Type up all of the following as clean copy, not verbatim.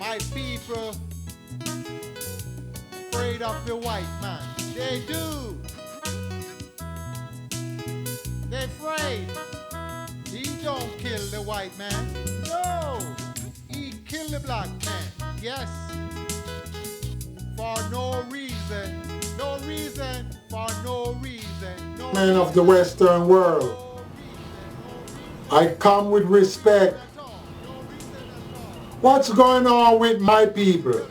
My people afraid of the white man. They do. They're afraid. He don't kill the white man. No. He kill the black man. Yes. For no reason. No reason. For no reason. No Men of the Western world, I come with respect. What's going on with my people?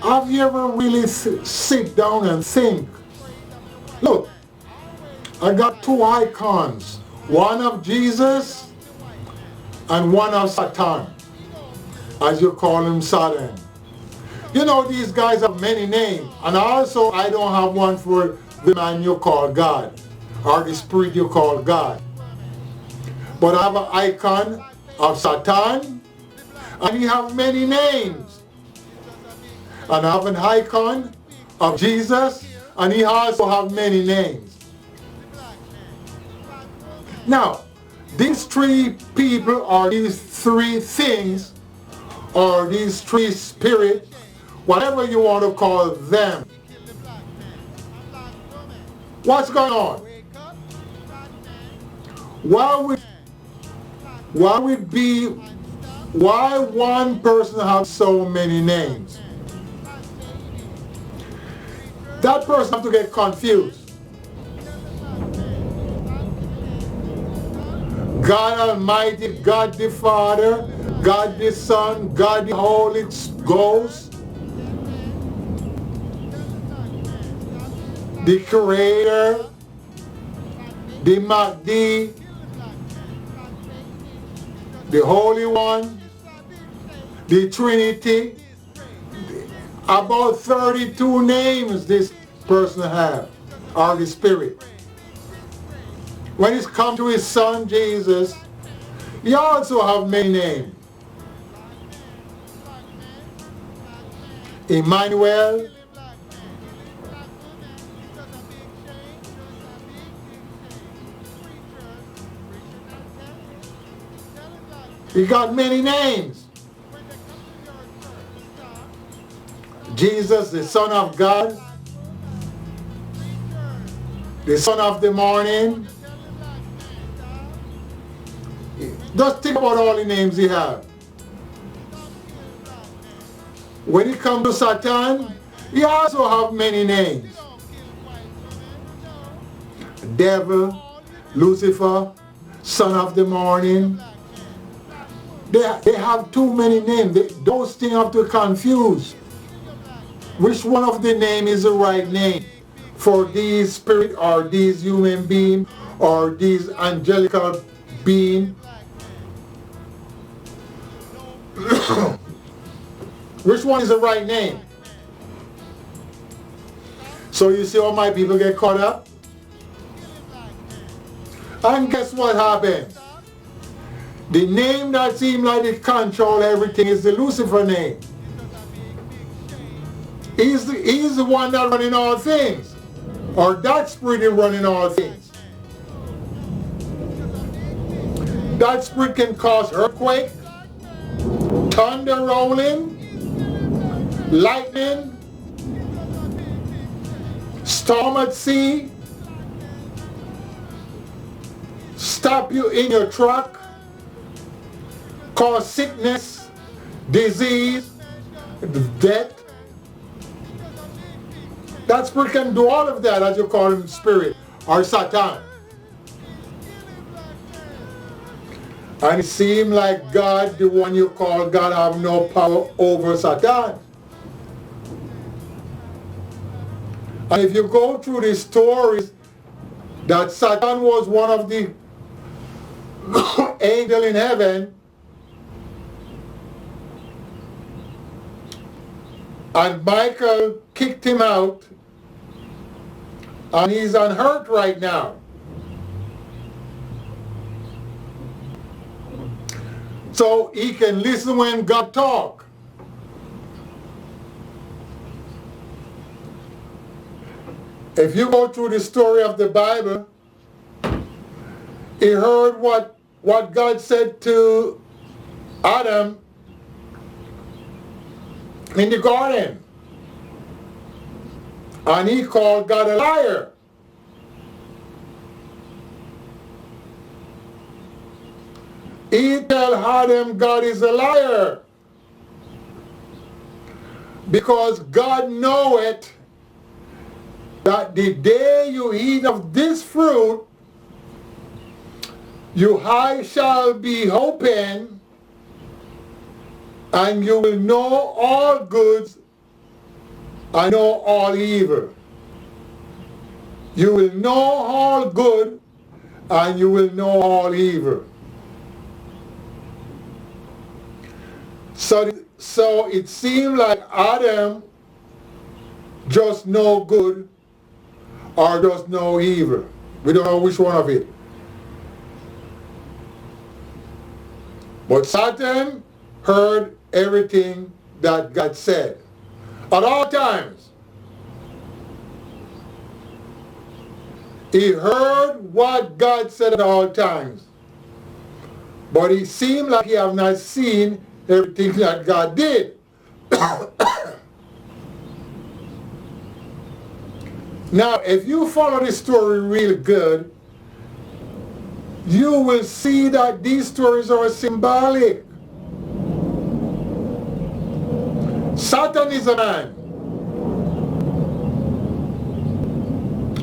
Have you ever really sit down and think? Look, I got two icons, one of Jesus and one of Satan, as you call him, Satan. You know, these guys have many names, and also I don't have one for the man you call God, or the spirit you call God. But I have an icon of Satan, and he have many names. And I have an icon of Jesus, and he also have many names. Now, these three people, or these three things, or these three spirits, whatever you want to call them, what's going on? Why one person has so many names? That person has to get confused. God Almighty, God the Father, God the Son, God the Holy Ghost, the Creator, the Mahdi, the Holy One, the Trinity. About 32 names this person has, or the Spirit. When it's come to his Son Jesus, he also have many names. Emmanuel, he got many names. Jesus, the Son of God, the Son of the morning. Just think about all the names he has. When it comes to Satan, he also have many names. Devil, Lucifer, Son of the morning. They have too many names. Those things have to confuse. Which one of the name is the right name for these spirit or these human being or these angelical being? Which one is the right name? So you see how my people get caught up? And guess what happens? The name that seems like it controls everything is the Lucifer name. He's the one that running all things. Or that spirit is running all things. That spirit can cause earthquake, thunder rolling, lightning, storm at sea, stop you in your truck, cause sickness, disease, death. That spirit can do all of that, as you call him, spirit or Satan. And it seems like God, the one you call God, have no power over Satan. And if you go through the stories that Satan was one of the angels in heaven, and Michael kicked him out, and he's unhurt right now. So he can listen when God talk. If you go through the story of the Bible, he heard what God said to Adam in the garden. And he called God a liar. He tell Adam God is a liar. Because God knoweth that the day you eat of this fruit, your eyes shall be open, and you will know all goods and know all evil. You will know all good and you will know all evil. So it seemed like Adam just know good or just know evil. We don't know which one of it. But Satan heard everything that God said at all times. He heard what God said at all times. But it seemed like he have not seen everything that God did. Now, if you follow this story real good, you will see that these stories are symbolic. Satan is a man,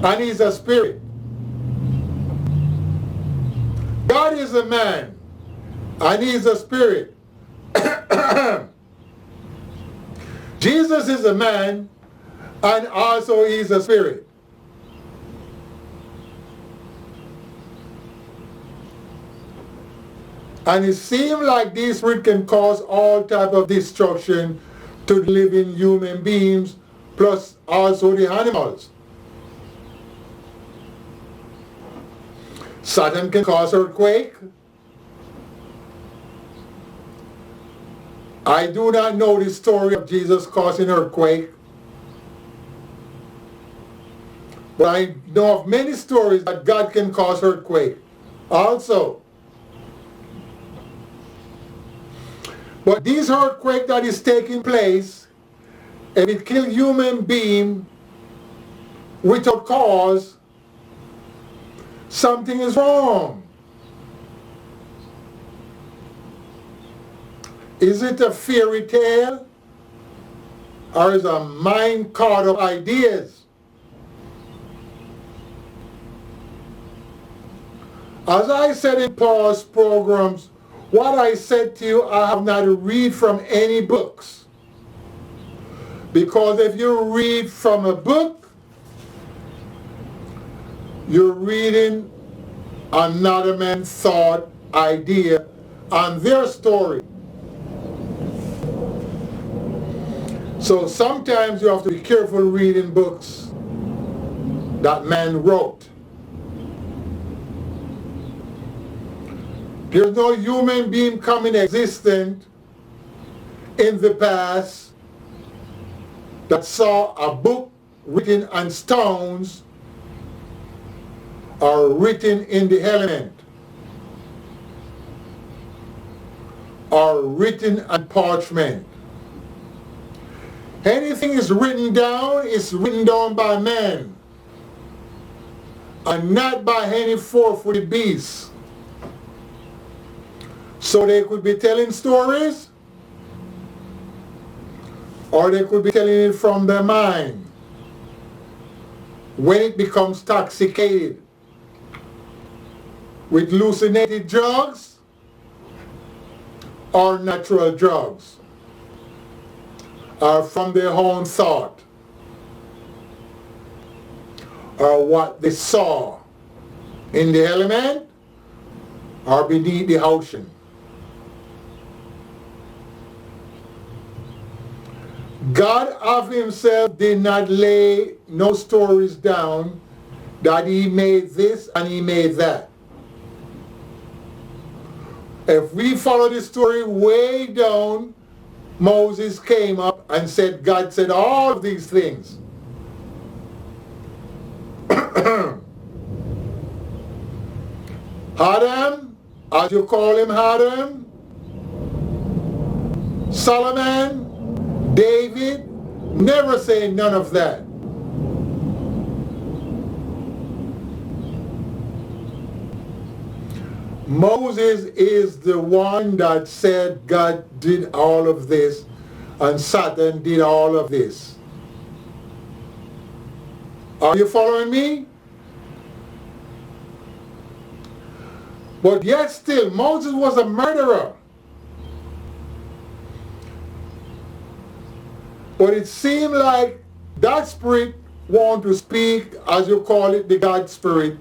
and he's a spirit. God is a man, and he's a spirit. Jesus is a man, and also he's a spirit. And it seems like these spirits can cause all type of destruction to living human beings, plus also the animals. Satan can cause earthquake. I do not know the story of Jesus causing earthquake, but I know of many stories that God can cause earthquake also. But this earthquake that is taking place, if it kills human being without cause, something is wrong. Is it a fairy tale? Or is it a mind caught of ideas? As I said in past programs, what I said to you, I have not read from any books. Because if you read from a book, you're reading another man's thought, idea, and their story. So sometimes you have to be careful reading books that man wrote. There's no human being coming existent in the past that saw a book written on stones or written in the element or written on parchment. Anything is written down by man and not by any four-footed beast. So they could be telling stories, or they could be telling it from their mind when it becomes intoxicated with hallucinated drugs or natural drugs, or from their own thought, or what they saw in the element or beneath the ocean. God of himself did not lay no stories down that he made this and he made that. If we follow the story way down, Moses came up and said, God said all of these things. Adam, as you call him Adam, Solomon, David, never say none of that. Moses is the one that said God did all of this and Satan did all of this. Are you following me? But yet still, Moses was a murderer. But it seemed like that spirit want to speak, as you call it, the God spirit,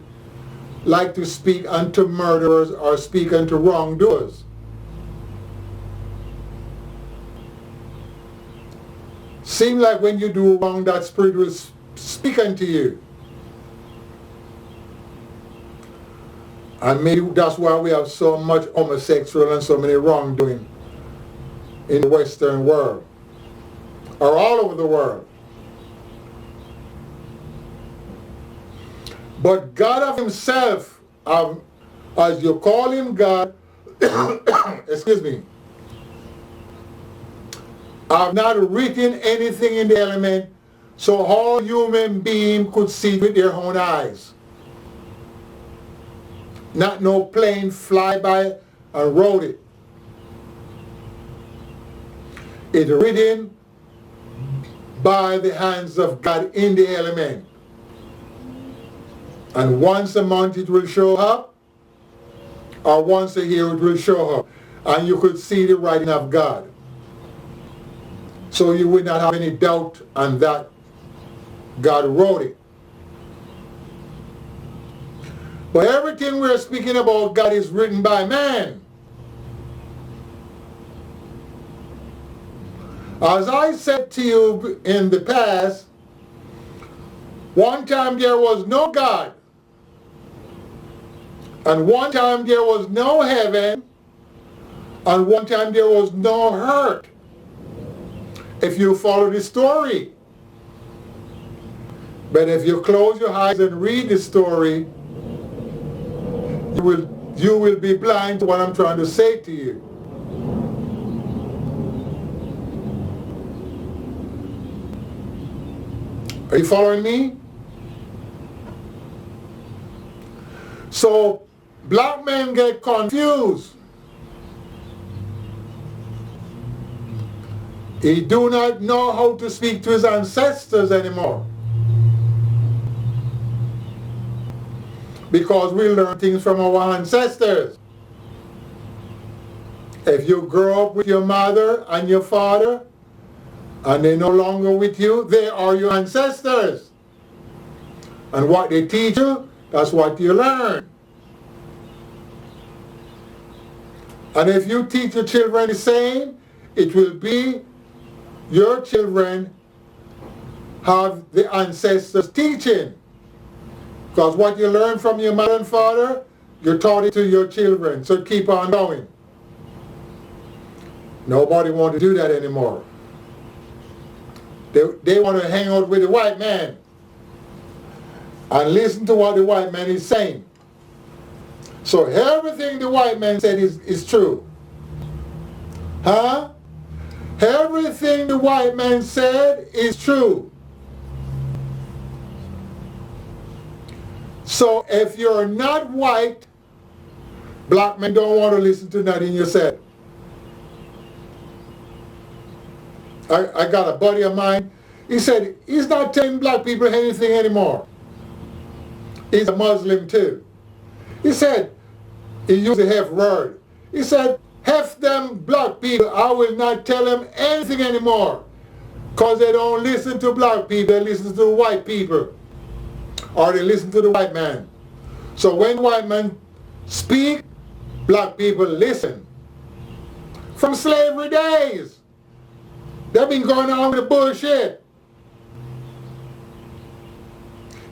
like to speak unto murderers or speak unto wrongdoers. Seems like when you do wrong, that spirit will speak unto you. And maybe that's why we have so much homosexual and so many wrongdoing in the Western world, or all over the world. But God of himself, as you call him God, excuse me, I've not written anything in the element so all human beings could see with their own eyes. Not no plane fly by and wrote it. It's written by the hands of God in the element. And once a month it will show up, or once a year it will show up. And you could see the writing of God. So you would not have any doubt on that. God wrote it. But everything we're speaking about God is written by man. As I said to you in the past, one time there was no God. And one time there was no heaven. And one time there was no earth. If you follow the story. But if you close your eyes and read the story, you will be blind to what I'm trying to say to you. Are you following me? So black men get confused. He do not know how to speak to his ancestors anymore. Because we learn things from our ancestors. If you grow up with your mother and your father, and they're no longer with you, they are your ancestors. And what they teach you, that's what you learn. And if you teach your children the same, it will be your children have the ancestors' teaching. Because what you learn from your mother and father, you taught it to your children. So keep on going. Nobody wants to do that anymore. They want to hang out with the white man and listen to what the white man is saying. So everything the white man said is true. Huh? Everything the white man said is true. So if you're not white, black men don't want to listen to nothing you said. I got a buddy of mine, he said he's not telling black people anything anymore. He's a Muslim too. He said, he used the F word. He said, F them black people, I will not tell them anything anymore. Because they don't listen to black people, they listen to white people. Or they listen to the white man. So when white men speak, black people listen. From slavery days. They've been going on with the bullshit.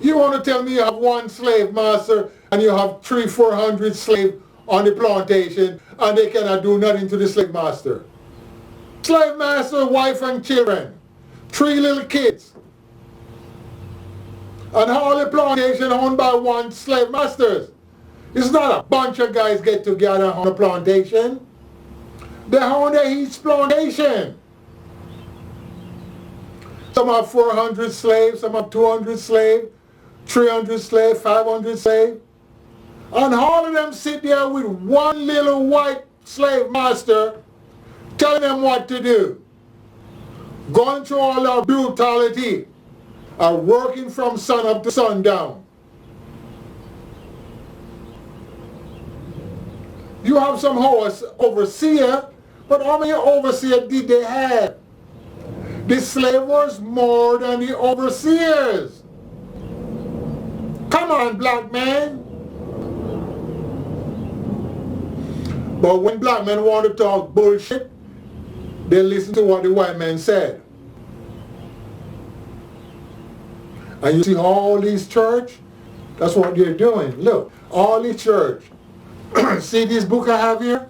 You want to tell me you have one slave master and you have 300-400 slaves on the plantation and they cannot do nothing to the slave master? Slave master, wife and children. 3 little kids. And all the plantation owned by one slave masters. It's not a bunch of guys get together on a plantation. They own their each plantation. Some have 400 slaves, some have 200 slaves, 300 slaves, 500 slaves. And all of them sit there with one little white slave master telling them what to do. Going through all that brutality and working from sun up to sundown. You have some overseer, but how many overseers did they have? The slave was more than the overseers. Come on, black man. But when black men want to talk bullshit, they listen to what the white man said. And you see all these church, that's what they're doing. Look, all the church. See this book I have here?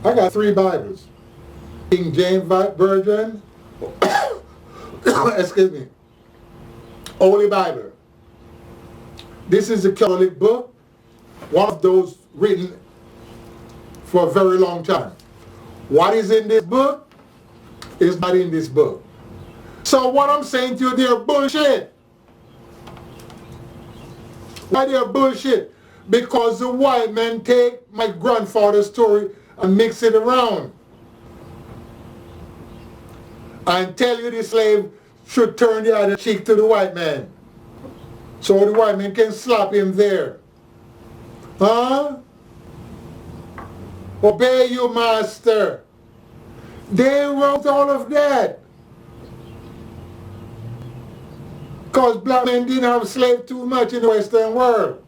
I got 3 Bibles. King James Version, excuse me, Holy Bible. This is a Catholic book, one of those written for a very long time. What is in this book is not in this book. So what I'm saying to you, they're bullshit. Why they're bullshit? Because the white men take my grandfather's story and mix it around. And tell you the slave should turn the other cheek to the white man. So the white man can slap him there. Huh? Obey your master. They wrote all of that. Because black men didn't have slaves too much in the Western world.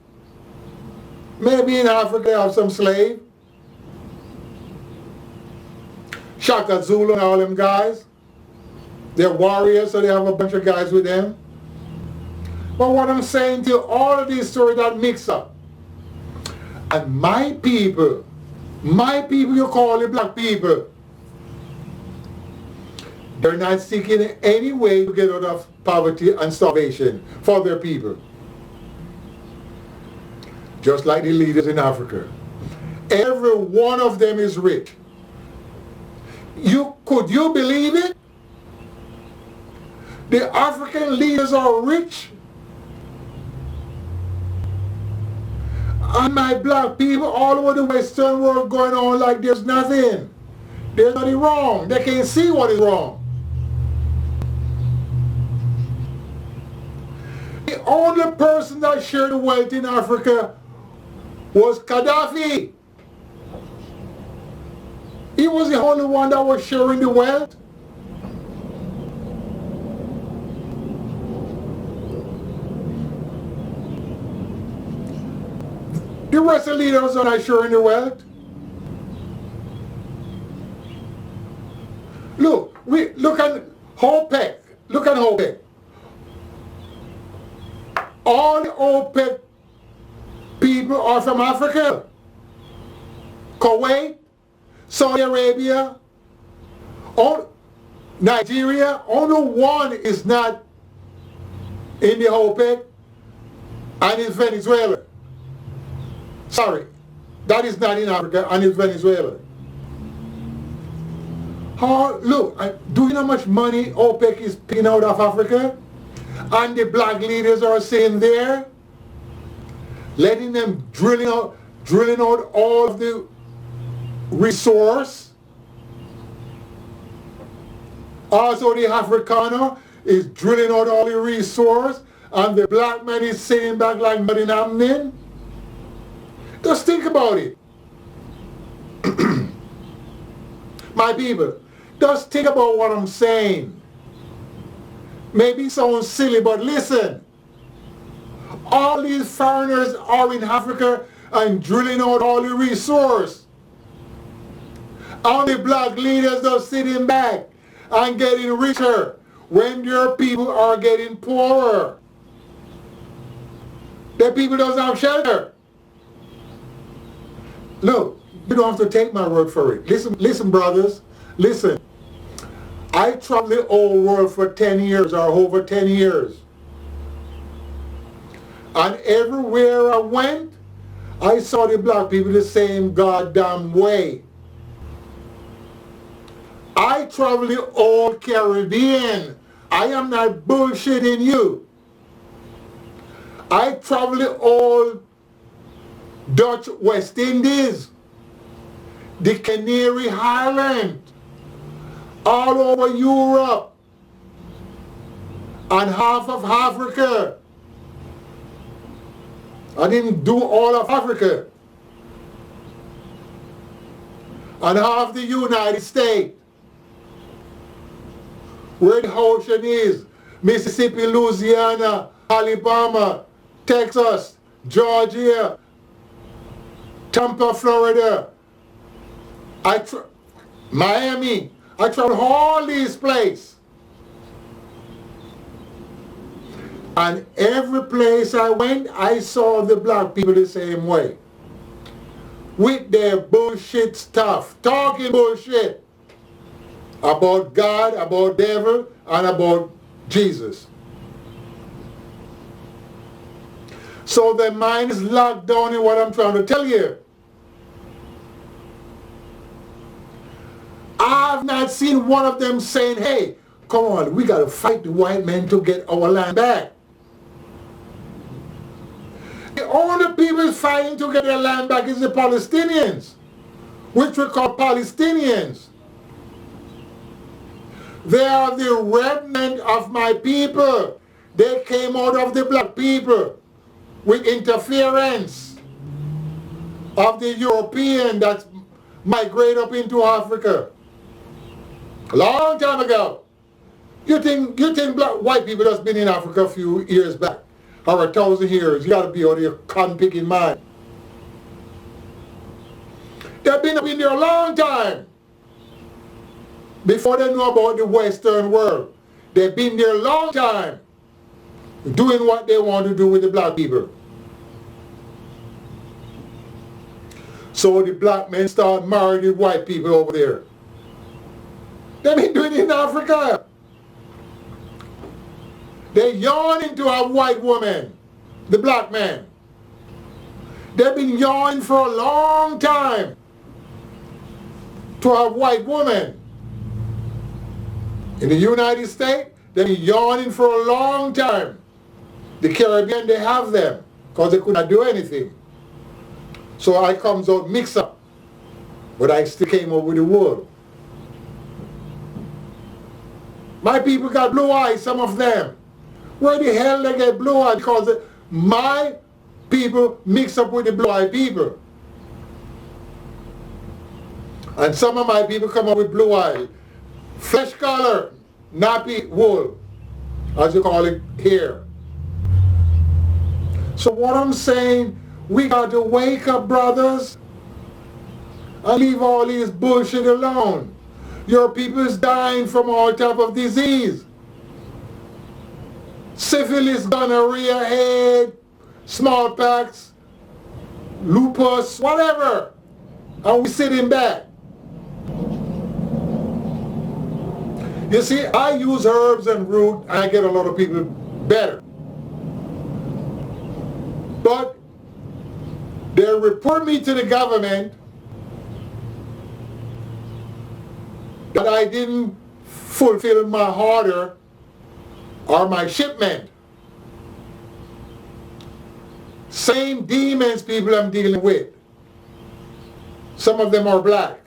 Maybe in Africa they have some slave. Shaka Zulu and all them guys. They're warriors, so they have a bunch of guys with them. But what I'm saying to you, all of these stories that mix up. And my people you call the black people, they're not seeking any way to get out of poverty and starvation for their people. Just like the leaders in Africa. Every one of them is rich. Could you believe it? The African leaders are rich. And my black people all over the Western world going on like there's nothing. There's nothing wrong. They can't see what is wrong. The only person that shared the wealth in Africa was Gaddafi. He was the only one that was sharing the wealth. The rest of the leaders are not sharing the wealth. Look at OPEC. Look at OPEC. All the OPEC people are from Africa. Kuwait, Saudi Arabia, Nigeria. Only one is not in the OPEC, and it's Venezuela. Sorry, that is not in Africa, and it's Venezuela. Look, do you know how much money OPEC is picking out of Africa? And the black leaders are saying there, letting them drilling out all of the resource. Also the Afrikaner is drilling out all the resource, and the black man is sitting back like nothing happening. Just think about it. My people, just think about what I'm saying. Maybe it sounds silly, but listen. All these foreigners are in Africa and drilling out all the resource. All the black leaders are sitting back and getting richer when their people are getting poorer. Their people don't have shelter. Look, you don't have to take my word for it. Listen, brothers, listen. I traveled the whole world for 10 years or over 10 years. And everywhere I went, I saw the black people the same goddamn way. I travel the whole Caribbean. I am not bullshitting you. I travel the whole Dutch West Indies, the Canary Island, all over Europe, and half of Africa. I didn't do all of Africa. And half the United States, where the ocean is, Mississippi, Louisiana, Alabama, Texas, Georgia, Tampa, Florida, Miami. I traveled all these places. And every place I went, I saw the black people the same way. With their bullshit stuff, talking bullshit about God, about devil, and about Jesus. So their mind is locked down in what I'm trying to tell you. I've not seen one of them saying, hey, come on, we got to fight the white men to get our land back. The only people fighting to get their land back is the Palestinians, which we call Palestinians. They are the remnant of my people. They came out of the black people with interference of the European that migrated up into Africa a long time ago. You think white people that's been in Africa a few years back, or 1,000 years, you got to be out of your cotton-picking mind. They've been up in there a long time before they know about the Western world. They've been there a long time doing what they want to do with the black people. So the black men start marrying the white people over there. They've been doing it in Africa. They yearning to have white women, the black men. They've been yearning for a long time to have white women. In the United States, they've been yearning for a long time. The Caribbean, they have them because they could not do anything. So I comes out mixed up, but I still came up with the wool. My people got blue eyes, some of them. Where the hell they get blue eyes? Because my people mix up with the blue eyed people. And some of my people come up with blue eyes. Flesh color, nappy wool, as you call it here. So what I'm saying, we got to wake up, brothers, and leave all this bullshit alone. Your people is dying from all type of disease. Syphilis, gonorrhea, AIDS, smallpox, lupus, whatever. And we sitting back. You see, I use herbs and root and I get a lot of people better. But they report me to the government that I didn't fulfill my order or my shipment. Same demons people I'm dealing with. Some of them are black.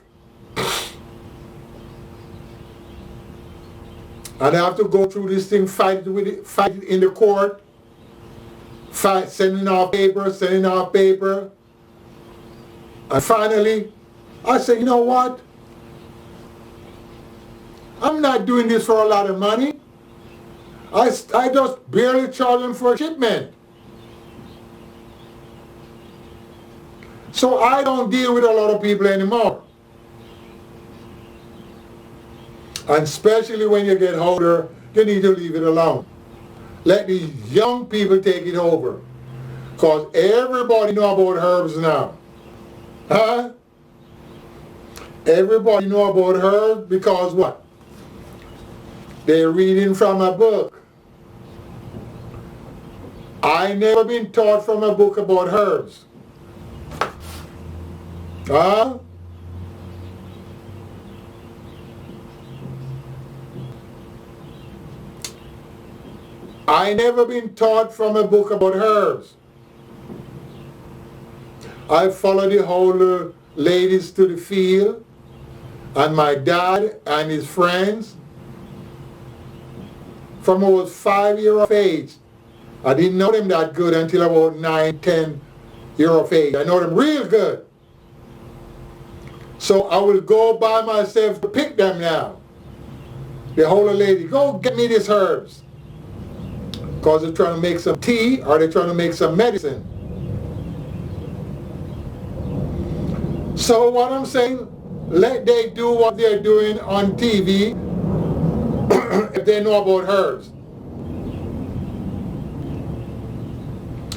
And I have to go through this thing, fight it in the court, sending off paper. And finally, I said, you know what? I'm not doing this for a lot of money. I just barely charge them for a shipment. So I don't deal with a lot of people anymore. And especially when you get older, you need to leave it alone. Let the young people take it over. Because everybody know about herbs now. Huh? Everybody know about herbs because what? They're reading from a book. I never been taught from a book about herbs. Huh? I never been taught from a book about herbs. I follow the whole ladies to the field, and my dad and his friends from I was 5 years of age. I didn't know them that good until about 9, 10 years of age. I know them real good. So I will go by myself to pick them now. The whole lady, go get me these herbs. Because they're trying to make some tea or they're trying to make some medicine. So what I'm saying, let they do what they're doing on TV if they know about herbs.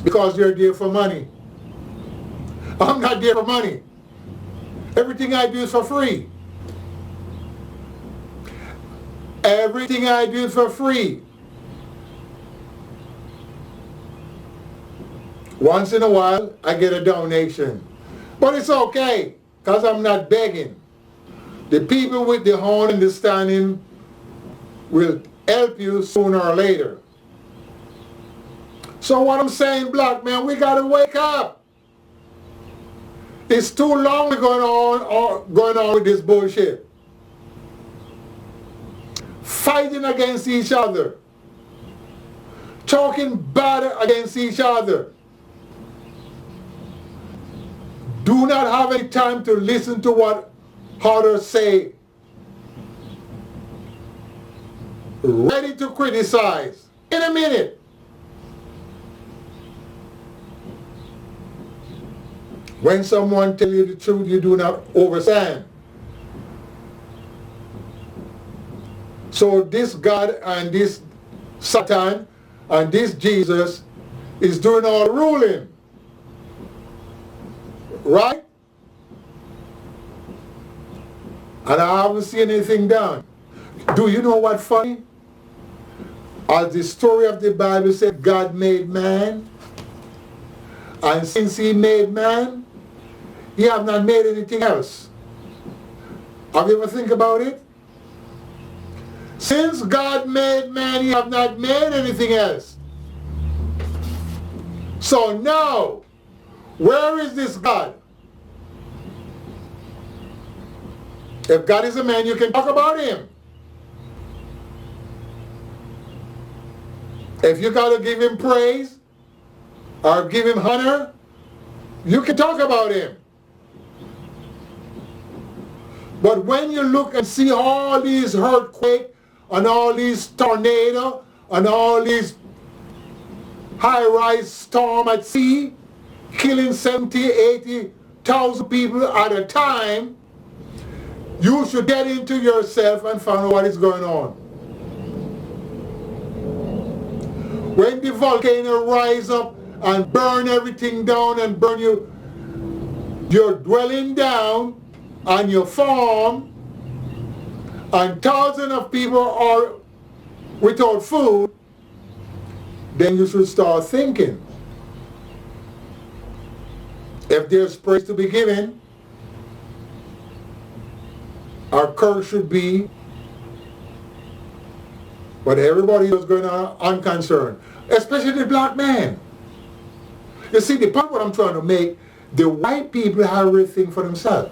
Because they're there for money. I'm not there for money. Everything I do is for free. Everything I do is for free. Once in a while, I get a donation. But it's okay, because I'm not begging. The people with the whole understanding will help you sooner or later. So what I'm saying, black man, we got to wake up. It's too long going on with this bullshit. Fighting against each other. Talking bad against each other. Do not have any time to listen to what others say. Ready to criticize in a minute. When someone tells you the truth, you do not understand. So this God and this Satan and this Jesus is doing all the ruling. Right? And I haven't seen anything done. Do you know what's funny? As the story of the Bible said, God made man. And since he made man, he have not made anything else. Have you ever think about it? Since God made man, he have not made anything else. So now, where is this God? If God is a man, you can talk about him. If you got to give him praise or give him honor, you can talk about him. But when you look and see all these earthquakes and all these tornadoes and all these high-rise storm at sea, killing 70, 80,000 people at a time, you should get into yourself and find out what is going on. When the volcano rise up and burn everything down and burn your dwelling down and your farm, and thousands of people are without food, then you should start thinking. If there's praise to be given, our curse should be, but everybody is going on unconcerned, especially the black man. You see, the point what I'm trying to make, the white people have everything for themselves.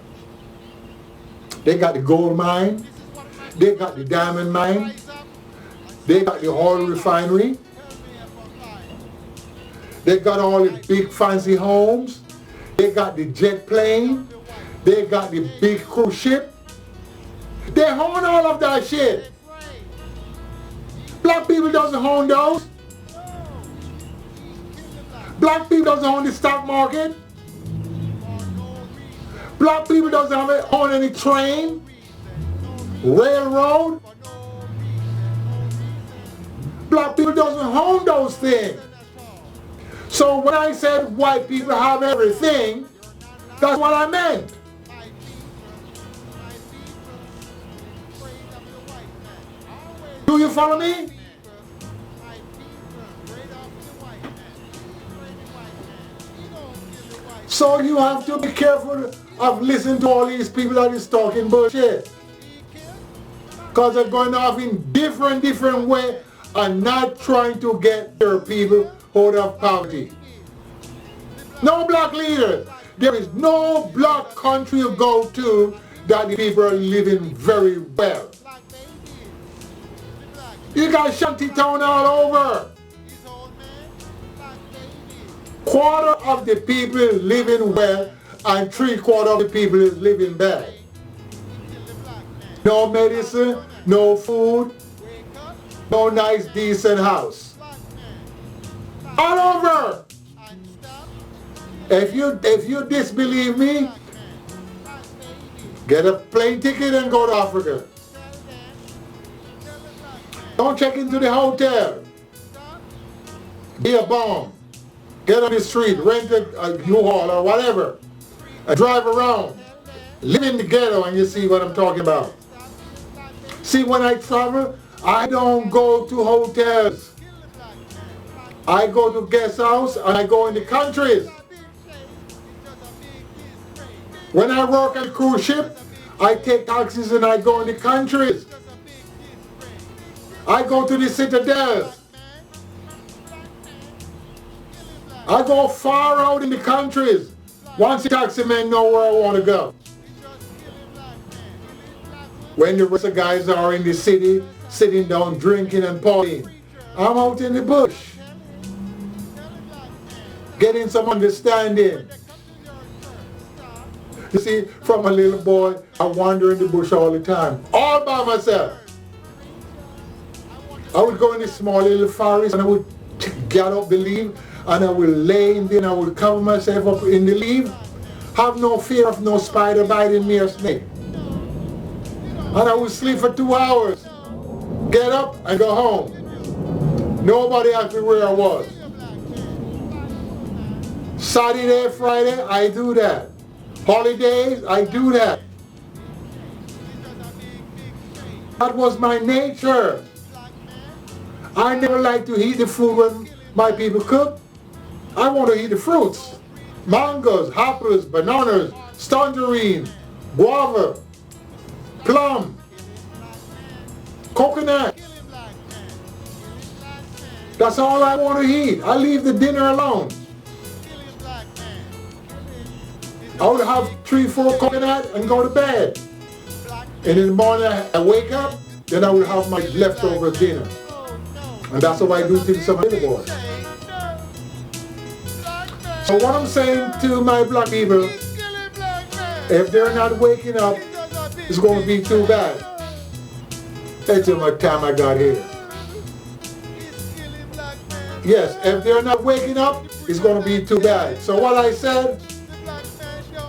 They got the gold mine, they got the diamond mine, they got the oil refinery, they got all the big fancy homes, they got the jet plane, they got the big cruise ship. They own all of that shit. Black people doesn't own those. Black people doesn't own the stock market. Black people doesn't own any train, railroad. Black people doesn't own those things. So when I said white people have everything, that's what I meant. Do you follow me? So you have to be careful I've listened to all these people that is talking bullshit. Because they're going off in different way and not trying to get their people out of poverty. No black leaders. There is no black country you go to that the people are living very well. You got shantytown all over. Quarter of the people living well and 3/4 of the people is living bad. No medicine, no food, no nice decent house. All over. If you disbelieve me, get a plane ticket and go to Africa. Don't check into the hotel. Be a bum. Get on the street, rent a U-Haul or whatever, and drive around. Live in the ghetto and you see what I'm talking about. See, when I travel, I don't go to hotels. I go to guest house and I go in the countries. When I work on a cruise ship, I take taxis and I go in the countries. I go to the citadels. I go far out in the countries. Once the taxi men know where I want to go. When the rest of the guys are in the city, sitting down, drinking and partying, I'm out in the bush, getting some understanding. You see, from a little boy, I wander in the bush all the time, all by myself. I would go in this small little forest and I would get up the leaf and I would lay in there and I would cover myself up in the leaf, have no fear of no spider biting me or snake. And I would sleep for 2 hours, get up and go home. Nobody asked me where I was. Saturday, Friday, I do that. Holidays, I do that. That was my nature. I never like to eat the food when my people cook. I want to eat the fruits. Mangoes, apples, bananas, tangerine, guava, plum, coconut. That's all I want to eat. I leave the dinner alone. I would have 3-4 coconut and go to bed. And in the morning I wake up, then I would have my leftover dinner. And that's how I do things to my little boy. So what I'm saying to my black people, if they're not waking up, it's going to be too bad. That's how much time I got here. Yes, if they're not waking up, it's going to be too bad. So what I said,